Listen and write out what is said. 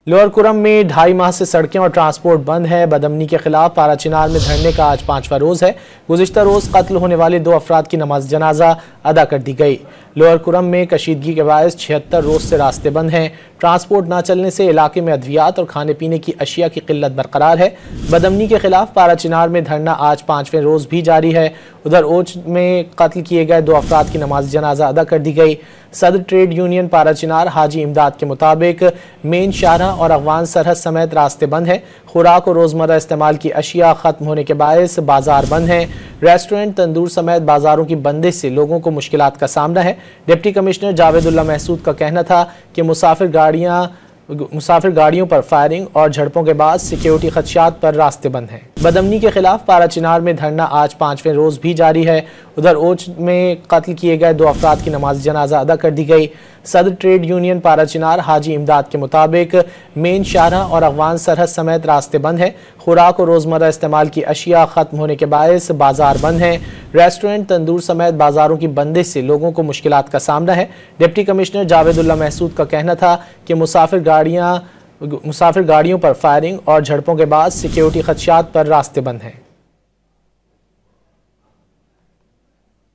Lower Kurram में 2.5 माह से सड़कें और ट्रांसपोर्ट बंद है। बदअमनी के खिलाफ पाराचिनार में धरने का आज 5वां रोज है। गुज़िश्ता रोज कत्ल होने वाले 2 अफराद की नमाज जनाजा अदा कर दी गई। लोअर कुरम में कशीदगी के बायस 76 रोज से रास्ते बंद हैं। ट्रांसपोर्ट न चलने से इलाके में अद्वियात और खाने पीने की अशिया की किल्लत बरकरार है। बदअमनी के खिलाफ पाराचिनार में धरना आज 5वें रोज भी जारी है। उधर ओच में कत्ल किए गए 2 अफराद की नमाज जनाजा अदा कर दी गई। सदर ट्रेड यूनियन पाराचिनार हाजी इमदाद के मुताबिक मेन शाहराह और अफगान सरहद समेत रास्ते बंद हैं। खुराक और रोज़मर्रा इस्तेमाल की अशिया ख़त्म होने के बायस बाजार बंद हैं। रेस्टोरेंट, तंदूर समेत बाजारों की बंदिश से लोगों को मुश्किलात का सामना है। डिप्टी कमिश्नर जावेदुल्लाह महसूद का कहना था कि मुसाफिर गाड़ियों पर फायरिंग और झड़पों के बाद सिक्योरिटी खदशात पर रास्ते बंद हैं। बदअमनी के खिलाफ पाराचिनार में धरना आज 5वें रोज भी जारी है। उधर ओच में कत्ल किए गए 2 अफराद की नमाज जनाजा अदा कर दी गई। सदर ट्रेड यूनियन पाराचिनार हाजी इमदाद के मुताबिक मेन शाहराह और अफगान सरहद समेत रास्ते बंद हैं। खुराक और रोज़मर्रा इस्तेमाल की अशिया ख़त्म होने के बायस बाजार बंद हैं। रेस्टोरेंट, तंदूर समेत बाजारों की बंदिश से लोगों को मुश्किलात का सामना है। डिप्टी कमिश्नर जावेदुल्लाह महसूद का कहना था कि मुसाफिर गाड़ियों पर फायरिंग और झड़पों के बाद सिक्योरिटी खदशात पर रास्ते बंद हैं।